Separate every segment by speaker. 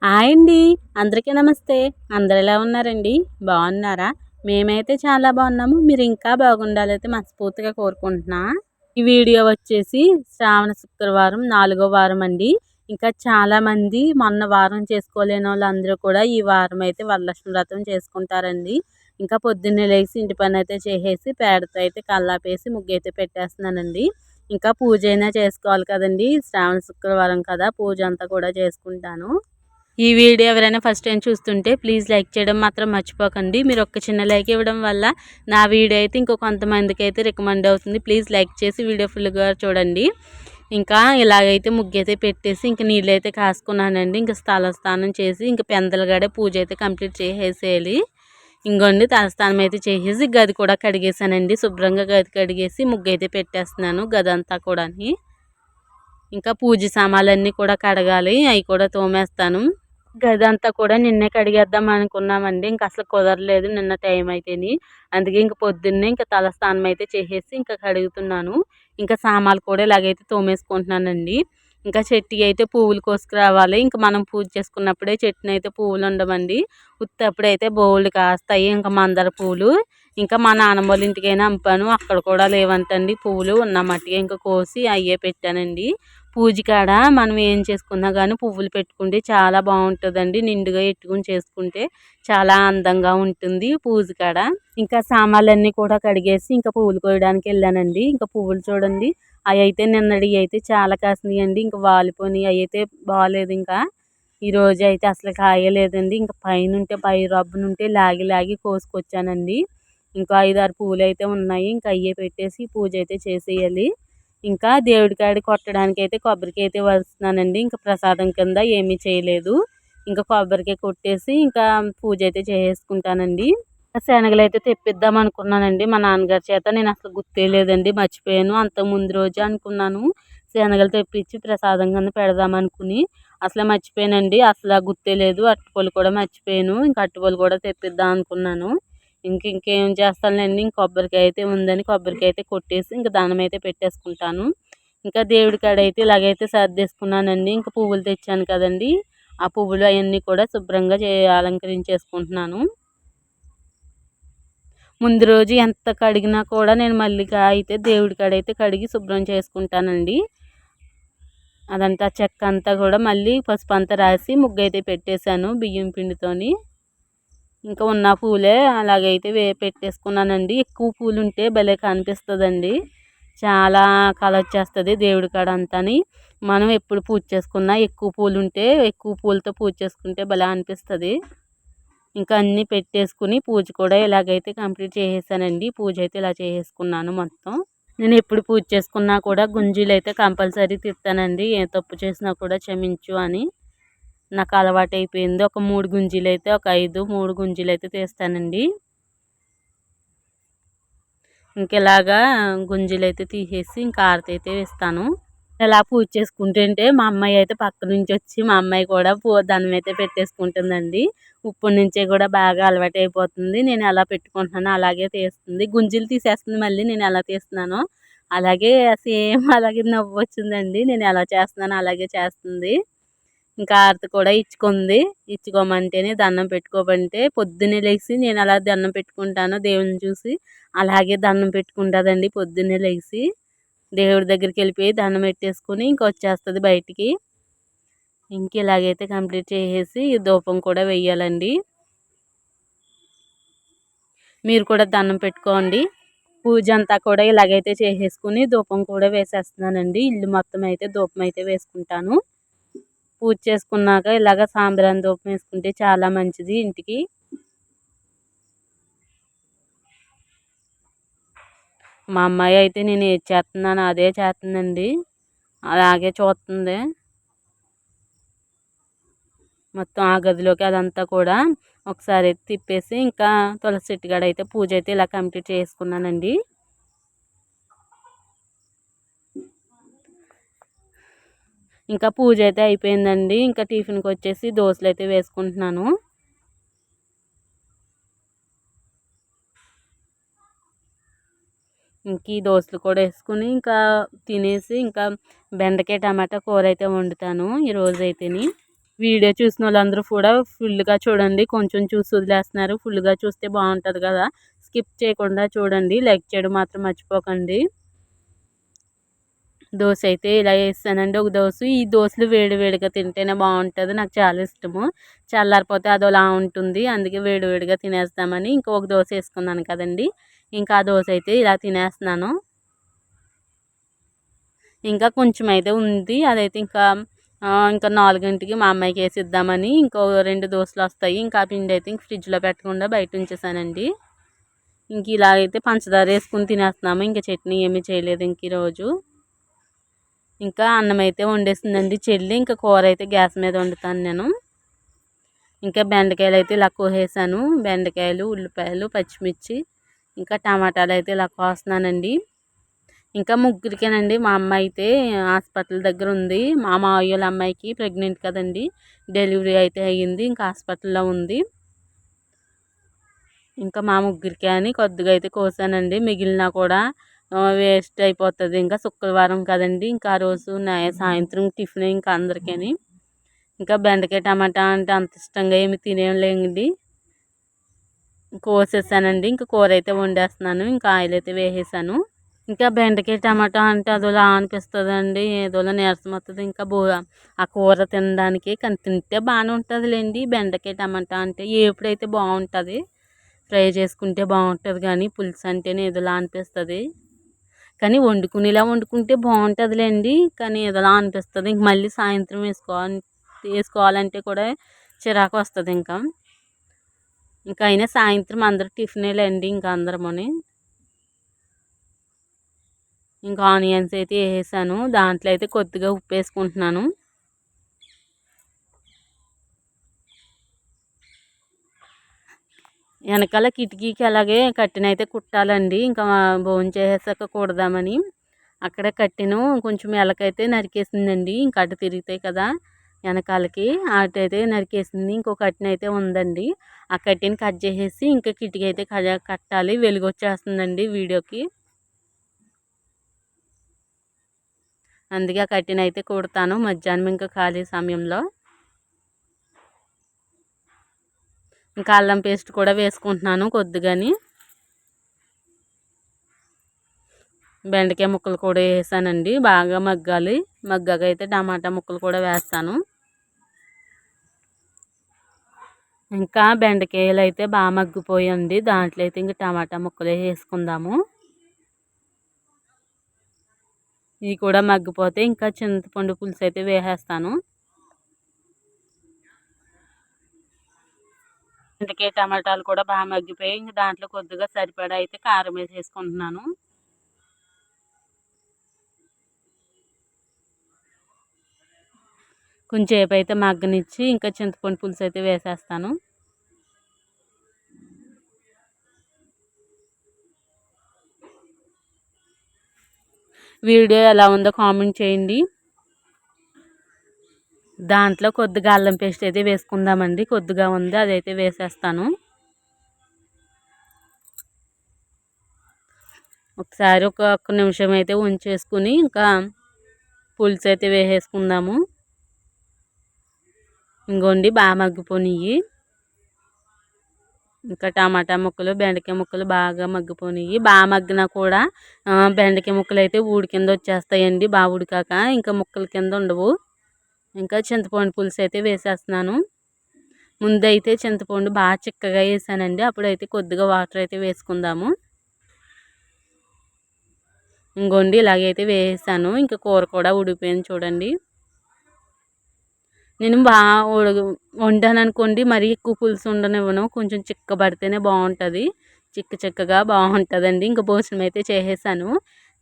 Speaker 1: Hi అండి. అందరికీ నమస్తే. అందరూ ఎలా ఉన్నారండి? బాగున్నారా? మేమైతే చాలా బాగున్నాము. మీరు ఇంకా బాగుండాలైతే మనస్ఫూర్తిగా కోరుకుంటున్నా. ఈ వీడియో వచ్చేసి శ్రావణ శుక్రవారం 4వ వారం అండి. ఇంకా చాలామంది మొన్న వారం చేసుకోలేని వాళ్ళందరూ కూడా ఈ వారం అయితే వరలక్ష్మి వ్రతం చేసుకుంటారండి. ఇంకా పొద్దున్నే లేచి ఇంటి పని అయితే చేసేసి పేడతో అయితే కల్లాపేసి ముగ్గైతే పెట్టేస్తున్నానండి. ఇంకా పూజ అయినా చేసుకోవాలి కదండి. శ్రావణ శుక్రవారం కదా, పూజ అంతా కూడా చేసుకుంటాను. ఈ వీడియో ఎవరైనా ఫస్ట్ టైం చూస్తుంటే ప్లీజ్ లైక్ చేయడం మాత్రం మర్చిపోకండి. మీరు ఒక చిన్న లైక్ ఇవ్వడం వల్ల నా వీడియో అయితే ఇంకో కొంతమందికి అయితే రికమెండ్ అవుతుంది. ప్లీజ్ లైక్ చేసి వీడియో ఫుల్గా చూడండి. ఇంకా ఇలాగైతే ముగ్గు అయితే పెట్టేసి ఇంక నీళ్ళు అయితే కాసుకున్నానండి. ఇంకా తలస్నానం చేసి ఇంక పెందలగాడే పూజ అయితే కంప్లీట్ చేసేయాలి. ఇంకోండి తలస్నానం అయితే చేసేసి గది కూడా కడిగేసానండి. శుభ్రంగా గది కడిగేసి ముగ్గు అయితే పెట్టేస్తున్నాను గది అంతా కూడా. ఇంకా పూజ సామాన్లన్నీ కూడా కడగాలి, అవి కూడా తోమేస్తాను. గదంతా కూడా నిన్నే కడిగేద్దాం అనుకున్నామండి. ఇంక అసలు కుదరలేదు నిన్న టైం అయితేని. అందుకే ఇంక పొద్దున్నే ఇంక తలస్నానం అయితే చేసేసి ఇంకా కడుగుతున్నాను. ఇంకా సామాన్లు కూడా ఇలాగైతే తోమేసుకుంటున్నానండి. ఇంకా చెట్టుకి అయితే పువ్వులు కోసుకురావాలి. ఇంక మనం పూజ చేసుకున్నప్పుడే చెట్టునైతే పువ్వులు ఉండవండి. ఉత్తప్పుడైతే బోలెడు కాస్తాయి. ఇంకా మందార పువ్వులు ఇంకా మా నాన్నమ్మ వాళ్ళ ఇంటికైనా అంపాను. అక్కడ కూడా లేవంటండి పువ్వులు. ఉన్న మట్టిగా ఇంకా కోసి అయ్యే పెట్టానండి. పూజ కాడ మనం ఏం చేసుకున్నా కానీ పువ్వులు పెట్టుకుంటే చాలా బాగుంటుందండి. నిండుగా ఎట్టుకుని చేసుకుంటే చాలా అందంగా ఉంటుంది పూజ కాడ. ఇంకా సామాన్లన్నీ కూడా కడిగేసి ఇంకా పువ్వులు కోయడానికి వెళ్ళానండి. ఇంకా పువ్వులు చూడండి, అవి అయితే నిన్నటి అయితే చాలా కాసినాయండి. ఇంకా వాలిపోయినాయి, అవి అయితే బాగాలేదు. ఇంకా ఈ రోజు అయితే అసలు కాయలేదండి. ఇంకా పైనుంటే పై రబ్బునుంటే లాగి లాగి కోసుకొచ్చానండి. ఇంకా 5-6 పువ్వులు అయితే ఉన్నాయి. ఇంకా అయ్యే పెట్టేసి పూజ అయితే చేసేయాలి. ఇంకా దేవుడి కాడ కొట్టడానికి అయితే కొబ్బరికాయ అయితే వస్తున్నానండి. ఇంకా ప్రసాదం కింద ఏమీ చేయలేదు. ఇంకా కొబ్బరికాయ కొట్టేసి ఇంకా పూజ అయితే చేసుకుంటానండి. శనగలు అయితే తెప్పిద్దాం అనుకున్నానండి మా నాన్నగారి చేత. నేను అసలు గుర్తే లేదండి, మర్చిపోయాను. అంత ముందు రోజు అనుకున్నాను శనగలు తెప్పించి ప్రసాదం కింద పెడదాం అనుకుని. అసలు మర్చిపోయానండి, అసలు గుర్తే లేదు. అరటిపళ్ళు కూడా మర్చిపోయాను. ఇంకా అరటిపళ్ళు కూడా తెప్పిద్దాం అనుకున్నాను. ఇంకేం చేస్తానులేండి, ఇంక కొబ్బరికాయ అయితే ఉందని కొబ్బరికాయ అయితే కొట్టేసి ఇంకా దండం అయితే పెట్టేసుకుంటాను. ఇంకా దేవుడి కాడ అయితే ఇలాగైతే సర్దేసుకున్నానండి. ఇంకా పువ్వులు తెచ్చాను కదండి, ఆ పువ్వులు అవన్నీ కూడా శుభ్రంగా అలంకరించేసుకుంటున్నాను. ముందు రోజు ఎంత కడిగినా కూడా నేను మళ్ళీ అయితే దేవుడి కాడ అయితే కడిగి శుభ్రం చేసుకుంటానండి. అదంతా చెక్క అంతా కూడా మళ్ళీ పసుపు అంతా రాసి ముగ్గు అయితే పెట్టేశాను బియ్యం పిండితోని. ఇంకా ఉన్న పూలే అలాగైతే పెట్టేసుకున్నానండి. ఎక్కువ పూలు ఉంటే భలే కనిపిస్తుందండి, చాలా కళ వచ్చేస్తుంది దేవుడి కాడ అంతాని. మనం ఎప్పుడు పూజ చేసుకున్నా ఎక్కువ పూలు ఉంటే ఎక్కువ పూలతో పూజ చేసుకుంటే భలే అనిపిస్తుంది. ఇంకా అన్నీ పెట్టేసుకుని పూజ కూడా ఇలాగైతే కంప్లీట్ చేసేసానండి. పూజ అయితే ఇలా చేసేసుకున్నాను మొత్తం. నేను ఎప్పుడు పూజ చేసుకున్నా కూడా గుంజీలు అయితే కంపల్సరీ తిడతానండి. ఏ తప్పు చేసినా కూడా క్షమించు అని నాకు అలవాటు అయిపోయింది. ఒక 3 గుంజీలు అయితే ఒక 3 గుంజీలు అయితే తీస్తానండి. ఇంకెలాగా గుంజీలు అయితే తీసేసి ఇంకా ఆరతి అయితే వేస్తాను. ఇలా పూజ చేసుకుంటుంటే మా అమ్మాయి అయితే పక్క నుంచి వచ్చి మా అమ్మాయి కూడా దండం అయితే పెట్టేసుకుంటుందండి. ఇప్పుడు నుంచే కూడా బాగా అలవాటు అయిపోతుంది. నేను ఎలా పెట్టుకుంటున్నానో అలాగే తీస్తుంది. గుంజీలు తీసేస్తుంది, మళ్ళీ నేను ఎలా తీస్తున్నానో అలాగే సేమ్ అలాగే నవ్వు వచ్చిందండి. నేను ఎలా చేస్తున్నానో అలాగే చేస్తుంది. ఇంకా ఆరతి కూడా ఇచ్చుకుంది. ఇచ్చుకోమంటేనే దండం పెట్టుకోమంటే పొద్దున్నే లేచి నేను అలా దండం పెట్టుకుంటాను దేవుని చూసి. అలాగే దండం పెట్టుకుంటుందండి పొద్దున్నే లేచి. దేవుడి దగ్గరికి వెళ్ళిపోయి దండం పెట్టేసుకుని ఇంక వచ్చేస్తుంది బయటికి. ఇంక ఇలాగైతే కంప్లీట్ చేసేసి ధూపం కూడా వెయ్యాలండి. మీరు కూడా దండం పెట్టుకోండి. పూజ అంతా కూడా ఇలాగైతే చేసేసుకుని ధూపం కూడా వేసేస్తున్నానండి. ఇల్లు మొత్తం అయితే ధూపం అయితే వేసుకుంటాను. పూజ చేసుకున్నాక ఇలాగ సాంబ్రాణి ధూపం వేసుకుంటే చాలా మంచిది ఇంటికి. మా అమ్మాయి అయితే నేను ఏది చేస్తున్నాను అదే చేస్తుందండి, అలాగే చూస్తుంది. మొత్తం ఆ గదిలోకి అదంతా కూడా ఒకసారి తిప్పేసి ఇంకా తులసి చెట్టు కాడ అయితే పూజ అయితే ఇలా కంప్లీట్ చేసుకున్నానండి. ఇంకా పూజ అయితే అయిపోయిందండి. ఇంకా టిఫిన్కి వచ్చేసి దోశలు అయితే వేసుకుంటున్నాను. ఇంక ఈ దోశలు కూడా వేసుకుని ఇంకా తినేసి ఇంకా బెండకాయ టమాటా కూర అయితే వండుతాను ఈరోజు అయితేని. వీడియో చూసిన వాళ్ళందరూ కూడా ఫుల్గా చూడండి, కొంచెం చూసి వదిలేస్తున్నారు. ఫుల్గా చూస్తే బాగుంటుంది కదా, స్కిప్ చేయకుండా చూడండి, లైక్ చేయడం మాత్రం మర్చిపోకండి. దోశ అయితే ఇలా వేస్తానండి ఒక దోశ. ఈ దోశలు వేడి వేడిగా తింటేనే బాగుంటుంది, నాకు చాలా ఇష్టము. చల్లారిపోతే అదోలా ఉంటుంది, అందుకే వేడి వేడిగా తినేస్తామని ఇంకొక దోశ వేసుకున్నాను కదండి, ఇంకా ఆ దోశ అయితే ఇలా తినేస్తున్నాను. ఇంకా కొంచెం అయితే ఉంది, అదైతే ఇంకా 4ంటికి మా అమ్మాయికి వేసి ఇద్దామని ఇంకో 2 దోశలు వస్తాయి. ఇంకా ఆ పిండి అయితే ఇంక ఫ్రిడ్జ్లో పెట్టకుండా బయట ఉంచేసానండి. ఇంక ఇలాగైతే పంచదార వేసుకుని తినేస్తున్నాము, ఇంకా చట్నీ ఏమీ చేయలేదు ఇంక ఈరోజు. ఇంకా అన్నం అయితే వండేసిందండి చెల్లి, ఇంకా కూర అయితే గ్యాస్ మీద వండుతాను నేను. ఇంకా బెండకాయలు అయితే ఇలా కోసేసాను, బెండకాయలు, ఉల్లిపాయలు, పచ్చిమిర్చి, ఇంకా టమాటాలు అయితే ఇలా కోస్తున్నానండి. ఇంకా ముగ్గురికేనండి. మా అమ్మ అయితే హాస్పిటల్ దగ్గర ఉంది, మా మావయ్య అమ్మాయికి ప్రెగ్నెంట్ కదండి, డెలివరీ అయితే అయ్యింది, ఇంకా హాస్పిటల్లో ఉంది. ఇంకా మా ముగ్గురికి అని కొద్దిగా అయితే కోసానండి, మిగిలిన కూడా వేస్ట్ అయిపోతుంది. ఇంకా శుక్రవారం కదండి, ఇంకా ఆ రోజు సాయంత్రం టిఫిన్ ఇంకా అందరికీ. ఇంకా బెండకాయ టమాటా అంటే అంత ఇష్టంగా ఏమి తినేలేండి, కోసేసానండి. ఇంకా కూర అయితే వండేస్తున్నాను, ఇంకా ఆయిల్ అయితే వేసేసాను. ఇంకా బెండకాయ టమాటా అంటే అదోలా అనిపిస్తుందండి, ఏదోలా నీరసం వస్తుంది. ఇంకా ఆ కూర తినడానికి, కానీ తింటే బాగానే ఉంటుందిలేండి. బెండకాయ టమాటా అంటే ఎప్పుడైతే బాగుంటుంది, ఫ్రై చేసుకుంటే బాగుంటుంది, కానీ పులుసు అంటేనే ఏదోలా అనిపిస్తుంది. కానీ వండుకునేలా వండుకుంటే బాగుంటుందిలేండి, కానీ ఏదోలా అనిపిస్తుంది. ఇంక మళ్ళీ సాయంత్రం వేసుకోవాలంటే కూడా చిరాకు వస్తుంది. ఇంకా అయినా సాయంత్రం అందరూ టిఫినేలేండి, ఇంకా అందరముని. ఇంకా ఆనియన్స్ అయితే వేసాను, దాంట్లో అయితే కొద్దిగా ఉప్పు వేసుకుంటున్నాను. వెనకాల కిటికీకి అలాగే కట్టినైతే కుట్టాలండి, ఇంకా భోజనం చేసాక కుడదామని. అక్కడ కట్టిను కొంచెం ఎలకైతే నరికేసిందండి, ఇంకా అటు తిరుగుతాయి కదా వెనకాలకి, అటైతే నరికేసింది. ఇంకో కట్టిన అయితే ఉందండి, ఆ కట్టిని కట్ చేసేసి ఇంకా కిటికీ అయితే కట్టాలి. వెలుగు వచ్చేస్తుందండి వీడియోకి, అందుకే ఆ కట్టిన అయితే కుడతాను మధ్యాహ్నం ఇంకా ఖాళీ సమయంలో. ఇంకా అల్లం పేస్ట్ కూడా వేసుకుంటున్నాను కొద్దిగాని. బెండకాయ ముక్కలు కూడా వేసానండి, బాగా మగ్గాలి. మగ్గాక అయితే టమాటా ముక్కలు కూడా వేస్తాను. ఇంకా బెండకాయలు అయితే బాగా మగ్గిపోయండి, దాంట్లో అయితే ఇంక టమాటా ముక్కలు వేసుకుందాము. ఇవి కూడా మగ్గిపోతే ఇంకా చింతపండు పులుసు అయితే వేసేస్తాను. బెండకాయ టమాటాలు కూడా బాగా మగ్గిపోయి ఇంక దాంట్లో కొద్దిగా సరిపడా అయితే కారం వేసేసుకుంటున్నాను. కొంచెంసేపు అయితే మగ్గనిచ్చి ఇంకా చింతపండు పులుసు అయితే వేసేస్తాను. వీడియో ఎలా ఉందో కామెంట్ చేయండి. దాంట్లో కొద్దిగా అల్లం పేస్ట్ అయితే వేసుకుందామండి, కొద్దిగా ఉంది అదైతే వేసేస్తాను. ఒకసారి ఒక్క నిమిషం అయితే ఉంచేసుకుని ఇంకా పులుసు అయితే వేసేసుకుందాము. ఇంకోండి బాగా మగ్గిపోయినాయి. ఇంకా టమాటా ముక్కలు, బెండకాయ ముక్కలు బాగా మగ్గిపోయినాయి. బాగా మగ్గినా కూడా బెండకాయ ముక్కలు అయితే ఊడి కింద వచ్చేస్తాయండి, బాగా ఉడికాక ఇంకా ముక్కల కింద ఉండవు. ఇంకా చింతపండు పులుసు అయితే వేసేస్తున్నాను. ముందైతే చింతపండు బాగా చిక్కగా వేసానండి, అప్పుడైతే కొద్దిగా వాటర్ అయితే వేసుకుందాము. ఇంకోండి ఇలాగైతే వేసాను, ఇంకా కూర కూడా ఉడిపోయింది చూడండి. నేను బాగా వండాను అనుకోండి, మరీ ఎక్కువ పులుసు ఉండనివ్వను, కొంచెం చిక్కబడితేనే బాగుంటుంది, చిక్కగా బాగుంటుందండి. ఇంకా భోజనం అయితే చేసేసాను,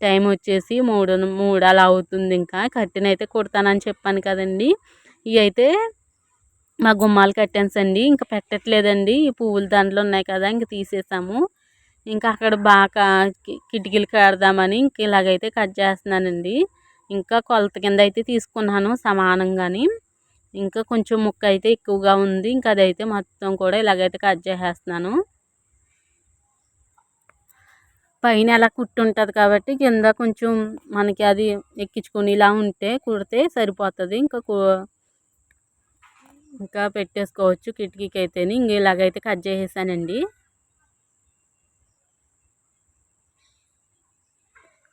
Speaker 1: టైం వచ్చేసి 3 అలా అవుతుంది. ఇంకా కట్టినైతే కుడతానని చెప్పాను కదండి, ఇవి అయితే మా గుమ్మాలు కట్టాన్సండి, ఇంకా పెట్టట్లేదండి, ఈ పువ్వుల దండలు ఉన్నాయి కదా ఇంక తీసేసాము. ఇంకా అక్కడ బాగా కిటికీలు కడదామని ఇంక ఇలాగైతే కట్ చేస్తున్నానండి. ఇంకా కొలత కింద అయితే తీసుకున్నాను సమానంగాని, ఇంకా కొంచెం ముక్క అయితే ఎక్కువగా ఉంది, ఇంకా అదైతే మొత్తం కూడా ఇలాగైతే కట్ చేసేస్తున్నాను. పైన అలా కుట్టు ఉంటుంది కాబట్టి కింద కొంచెం మనకి అది ఎక్కించుకొని ఇలా ఉంటే కుడితే సరిపోతుంది. ఇంకా ఇంకా పెట్టేసుకోవచ్చు కిటికీకి అయితేని. ఇంక ఇలాగైతే కట్ చేసేసానండి.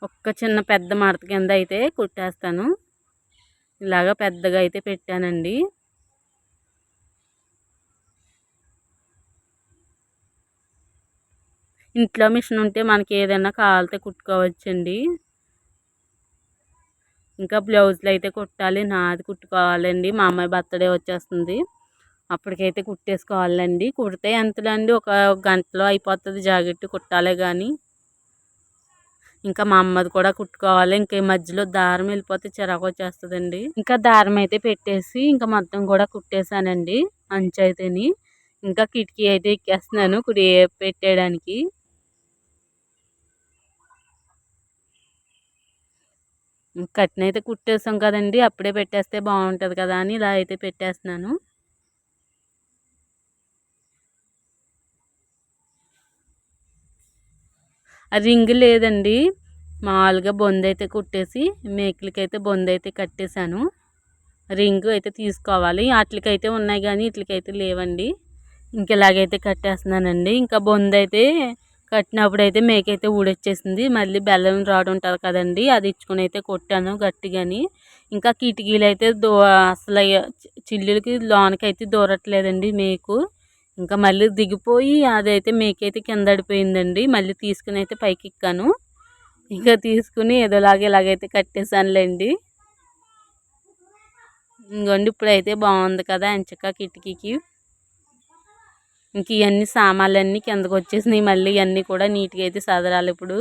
Speaker 1: ఒక్క చిన్న పెద్ద మడత కింద అయితే కుట్టేస్తాను. ఇలాగ పెద్దగా అయితే పెట్టానండి. ఇంట్లో మిషన్ ఉంటే మనకి ఏదైనా కావాలితే కుట్టుకోవచ్చండి. ఇంకా బ్లౌజులు అయితే కుట్టాలి. నాది కుట్టుకోవాలండి. మా అమ్మాయి బర్త్డే వచ్చేస్తుంది. అప్పటికైతే కుట్టేసుకోవాలండి. కుడితే ఎంతలండి, ఒక గంటలో అయిపోతుంది జాకెట్ కుట్టాలే కానీ. ఇంకా మా అమ్మది కూడా కుట్టుకోవాలి. ఇంకా ఈ మధ్యలో దారం వెళ్ళిపోతే చిరాకు వచ్చేస్తుందండి. ఇంకా దారం అయితే పెట్టేసి ఇంకా మొత్తం కూడా కుట్టేశానండి. అంచు అయితేని ఇంకా కిటికీ అయితే ఎక్కేస్తున్నాను కుడి పెట్టేయడానికి. కట్టినైతే కుట్టేసాం కదండి, అప్పుడే పెట్టేస్తే బాగుంటుంది కదా అని ఇలా అయితే పెట్టేస్తున్నాను. రింగ్ లేదండి, మామూలుగా బొందైతే కుట్టేసి మేకులకైతే బొందైతే కట్టేశాను. రింగు అయితే తీసుకోవాలి. వాటికైతే ఉన్నాయి కానీ వీటికైతే లేవండి. ఇంక ఇలాగైతే కట్టేస్తున్నానండి. ఇంకా బొందైతే కట్టినప్పుడు అయితే మేకైతే ఊడొచ్చేసింది. మళ్ళీ బెల్లం రాడ్ ఉంటుంది కదండి, అది ఇచ్చుకుని అయితే కొట్టాను గట్టిగాని. ఇంకా కిటికీలు అయితే అసలు చిల్లులకి లోనకి అయితే దూరట్లేదండి మేకు. ఇంకా మళ్ళీ దిగిపోయి అదైతే మేకైతే కింద పడిపోయిందండి. మళ్ళీ తీసుకుని అయితే పైకి ఎక్కాను. ఇంకా తీసుకుని ఏదోలాగా ఇలాగైతే కట్టేశానులేండి. ఇంకోండి ఇప్పుడైతే బాగుంది కదా ఎంచక్క కిటికీకి. ఇంక ఇవన్నీ సామాన్లన్నీ కిందకు వచ్చేసినాయి. మళ్ళీ ఇవన్నీ కూడా నీట్గా అయితే సదరాలి ఇప్పుడు.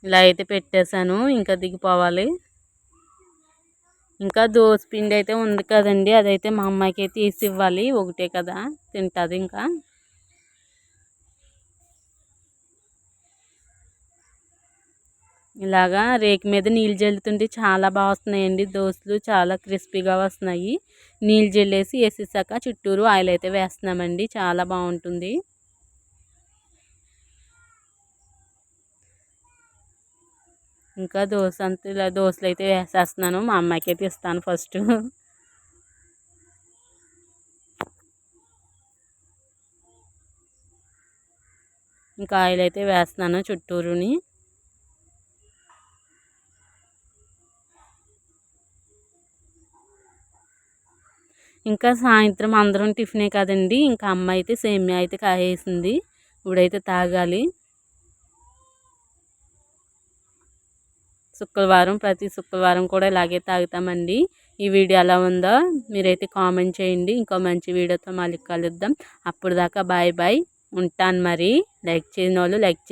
Speaker 1: ఇలా అయితే పెట్టేశాను. ఇంకా దిగిపోవాలి. ఇంకా దోసపిండి అయితే ఉంది కదండి, అదైతే మా అమ్మాయికి అయితే తీసి ఇవ్వాలి. ఒకటే కదా తింటుంది. ఇంకా ఇలాగా రేకు మీద నీళ్ళు జల్లుతుంటే చాలా బాగా వస్తున్నాయండి దోశలు. చాలా క్రిస్పీగా వస్తున్నాయి. నీళ్ళు జల్లేసి వేసేసాక చుట్టూరు ఆయిల్ అయితే వేస్తున్నామండి. చాలా బాగుంటుంది. ఇంకా దోశ అంతా ఇలా దోశలు అయితే వేసేస్తున్నాను. మా అమ్మాయికి అయితే ఇస్తాను ఫస్ట్. ఇంకా ఆయిల్ అయితే వేస్తున్నాను చుట్టూరుని. ఇంకా సాయంత్రం అందరం టిఫినే కదండి. ఇంకా అమ్మ అయితే సేమియా అయితే కాయేసింది. ఇప్పుడైతే తాగాలి. శుక్రవారం ప్రతి శుక్రవారం కూడా ఇలాగే తాగుతామండి. ఈ వీడియో ఎలా ఉందో మీరైతే కామెంట్ చేయండి. ఇంకో మంచి వీడియోతో మళ్ళీ కలుద్దాం. అప్పుడు దాకా బాయ్ బాయ్. ఉంటాను మరి. లైక్ చేయని వాళ్ళు లైక్